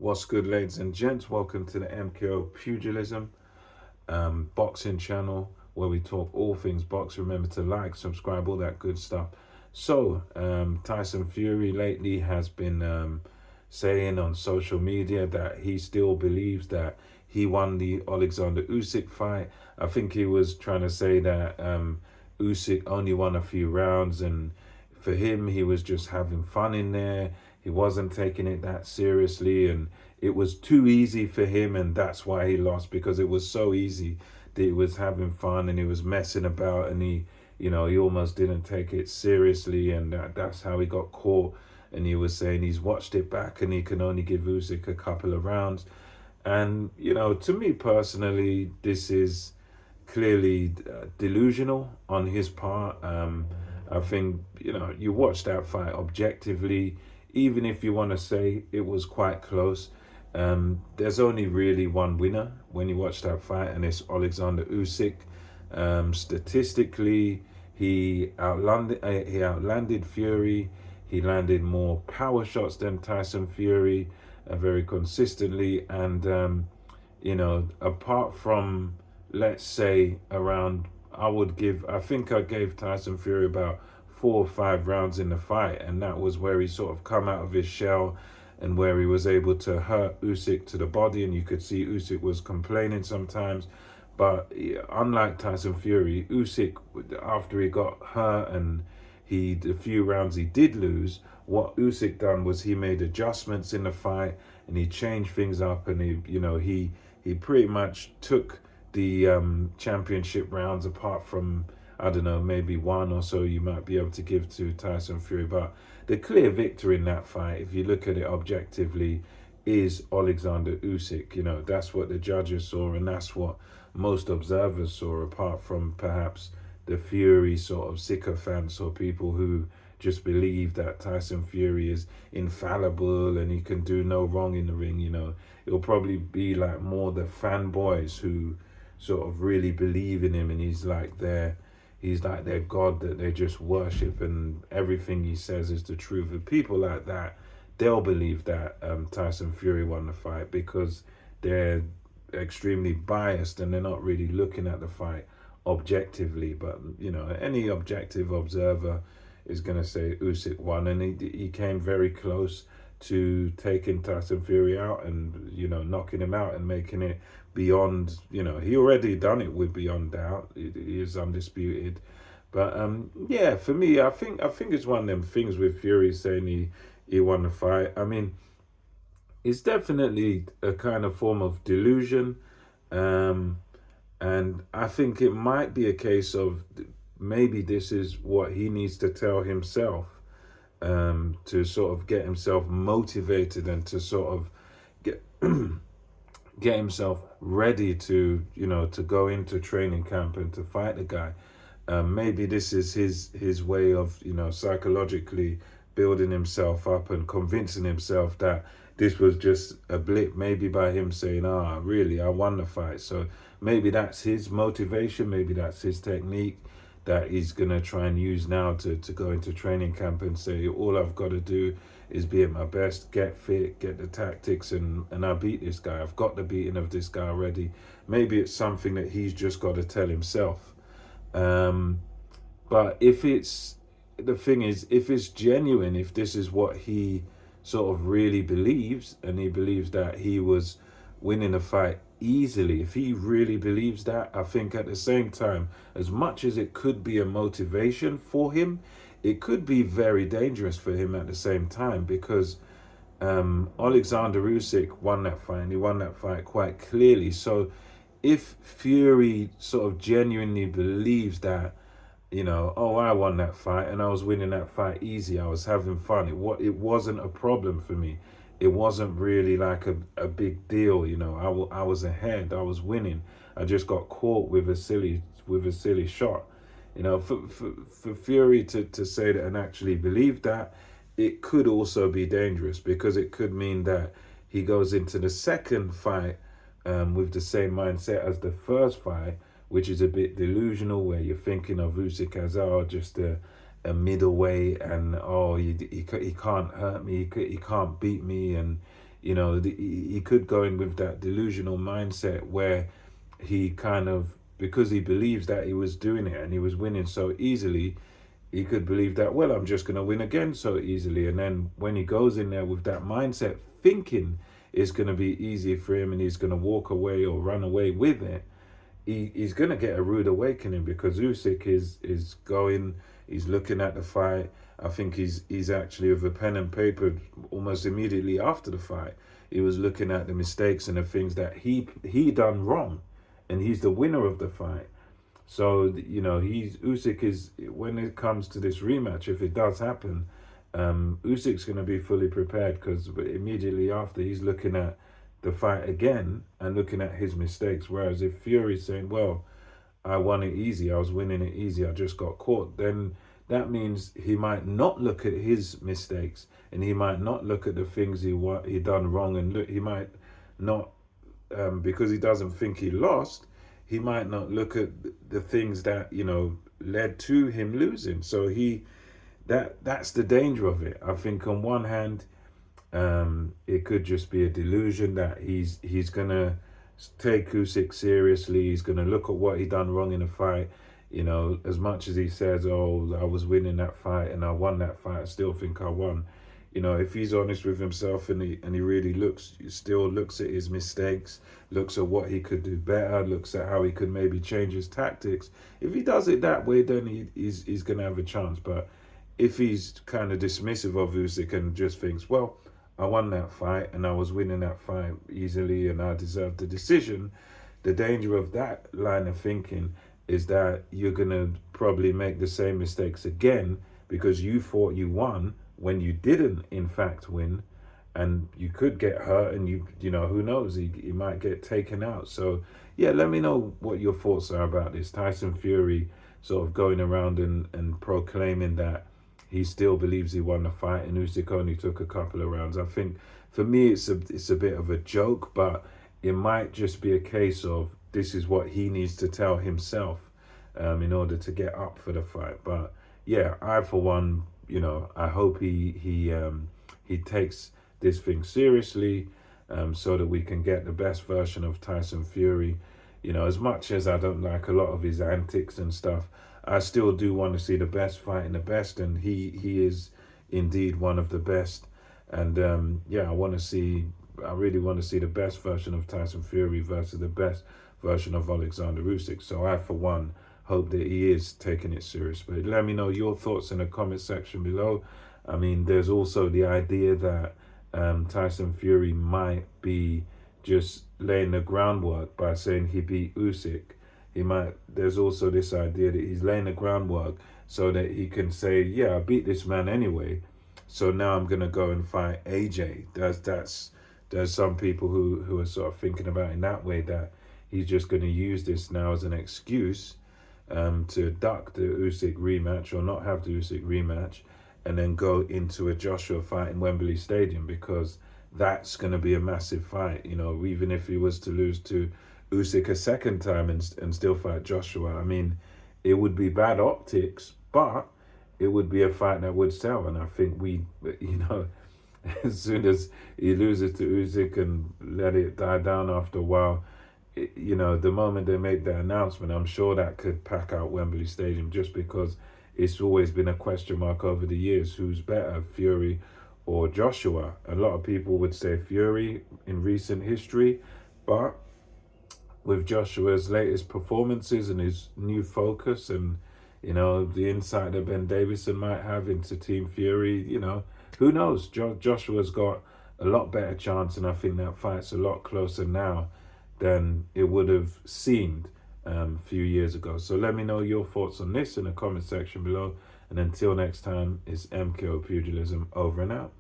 What's good, ladies and gents? Welcome to the MKO Pugilism boxing channel where we talk all things boxing. Remember to like, subscribe, all that good stuff. So, Tyson Fury lately has been saying on social media that he still believes that he won the Alexander Usyk fight. I think he was trying to say that Usyk only won a few rounds, and for him, he was just having fun in there. He wasn't taking it that seriously, and it was too easy for him, and that's why he lost, because it was so easy that he was having fun and he was messing about, and he almost didn't take it seriously, and that's how he got caught. And he was saying he's watched it back and he can only give Usyk a couple of rounds. And, to me personally, this is clearly delusional on his part. I think, you watch that fight objectively, even if you want to say it was quite close. There's only really one winner when you watch that fight, and it's Alexander Usyk. Statistically, he outlanded Fury. He landed more power shots than Tyson Fury, very consistently. And apart from, let's say, around, I think I gave Tyson Fury about 4 or 5 rounds in the fight, and that was where he sort of come out of his shell and where he was able to hurt Usyk to the body, and you could see Usyk was complaining sometimes. But unlike Tyson Fury, Usyk, after he got hurt and the few rounds he did lose, what Usyk done was he made adjustments in the fight and he changed things up, and he pretty much took the championship rounds, apart from, I don't know, maybe one or so you might be able to give to Tyson Fury. But the clear victor in that fight, if you look at it objectively, is Alexander Usyk. That's what the judges saw, and that's what most observers saw, apart from perhaps the Fury sort of sycophants or people who just believe that Tyson Fury is infallible and he can do no wrong in the ring. It'll probably be like more the fanboys who sort of really believe in him, and he's like their god that they just worship, and everything he says is the truth. And people like that, they'll believe that Tyson Fury won the fight, because they're extremely biased and they're not really looking at the fight objectively. But any objective observer is going to say Usyk won, and he came very close to taking Tyson Fury out and knocking him out and making it beyond. He already done it with beyond doubt. He is undisputed. But yeah, for me, I think it's one of them things with Fury saying he won the fight. I mean, it's definitely a kind of form of delusion. And I think it might be a case of maybe this is what he needs to tell himself, to sort of get himself motivated and to sort of get get himself ready to to go into training camp and to fight the guy. Maybe this is his way of psychologically building himself up and convincing himself that this was just a blip, maybe by him saying, really, I won the fight. So maybe that's his motivation, maybe that's his technique that he's going to try and use now to go into training camp and say, all I've got to do is be at my best, get fit, get the tactics, and I beat this guy. I've got the beating of this guy already. Maybe it's something that he's just got to tell himself. But if it's genuine, if this is what he sort of really believes, and he believes that he was winning a fight easily, if he really believes that, I think at the same time, as much as it could be a motivation for him, it could be very dangerous for him at the same time, because Alexander Usyk won that fight, and he won that fight quite clearly. So if Fury sort of genuinely believes that, I won that fight and I was winning that fight easy, I was having fun, it wasn't a problem for me, it wasn't really like a big deal, I was ahead, I was winning, I just got caught with a silly shot. For Fury to say that and actually believe that, it could also be dangerous, because it could mean that he goes into the second fight with the same mindset as the first fight, which is a bit delusional, where you're thinking of Usyk as just a middleweight, and he can't hurt me, he can't beat me, and He could go in with that delusional mindset where he kind of, because he believes that he was doing it and he was winning so easily, he could believe that, well, I'm just going to win again so easily. And then when he goes in there with that mindset, thinking it's going to be easy for him and he's going to walk away or run away with it, he's going to get a rude awakening, because Usyk is going, he's looking at the fight. I think he's actually with a pen and paper almost immediately after the fight. He was looking at the mistakes and the things that he done wrong, and he's the winner of the fight. So Usyk is, when it comes to this rematch, if it does happen, Usyk's going to be fully prepared, because immediately after he's looking at the fight again and looking at his mistakes. Whereas if Fury's saying, well, I won it easy, I was winning it easy, I just got caught, then that means he might not look at his mistakes, and he might not look at the things he done wrong, and he might not, because he doesn't think he lost, he might not look at the things that led to him losing. So that's the danger of it. I think on one hand, it could just be a delusion that he's gonna take Usyk seriously. He's gonna look at what he done wrong in the fight. As much as he says, "Oh, I was winning that fight and I won that fight," I still think I won. If he's honest with himself and he really still looks at his mistakes, looks at what he could do better, looks at how he could maybe change his tactics. If he does it that way, then he's gonna have a chance. But if he's kind of dismissive of Usyk and just thinks, well, I won that fight and I was winning that fight easily and I deserved the decision, the danger of that line of thinking is that you're going to probably make the same mistakes again, because you thought you won when you didn't in fact win, and you could get hurt, and who knows, he might get taken out. So yeah, let me know what your thoughts are about this. Tyson Fury sort of going around and proclaiming that he still believes he won the fight and Usyk only took a couple of rounds. I think for me it's a bit of a joke, but it might just be a case of this is what he needs to tell himself in order to get up for the fight. But yeah, I for one, I hope he takes this thing seriously, so that we can get the best version of Tyson Fury. As much as I don't like a lot of his antics and stuff, I still do want to see the best fighting the best, and he is indeed one of the best. And I really want to see the best version of Tyson Fury versus the best version of Alexander Usyk. So I, for one, hope that he is taking it serious. But let me know your thoughts in the comment section below. I mean, there's also the idea that Tyson Fury might be just laying the groundwork by saying he beat Usyk. There's also this idea that he's laying the groundwork so that he can say, yeah, I beat this man anyway, so now I'm going to go and fight AJ. There's some people who are sort of thinking about in that way, that he's just going to use this now as an excuse to duck the Usyk rematch, or not have the Usyk rematch, and then go into a Joshua fight in Wembley Stadium, because that's going to be a massive fight. Even if he was to lose to Usyk a second time and still fight Joshua, I mean, it would be bad optics, but it would be a fight that would sell. And I think as soon as he loses to Usyk and let it die down after a while, the moment they make the announcement, I'm sure that could pack out Wembley Stadium, just because it's always been a question mark over the years, who's better, Fury or Joshua. A lot of people would say Fury in recent history, but with Joshua's latest performances and his new focus, and the insight that Ben Davison might have into Team Fury, who knows? Joshua's got a lot better chance, and I think that fight's a lot closer now than it would have seemed a few years ago. So let me know your thoughts on this in the comment section below, and until next time, it's MKO Pugilism, over and out.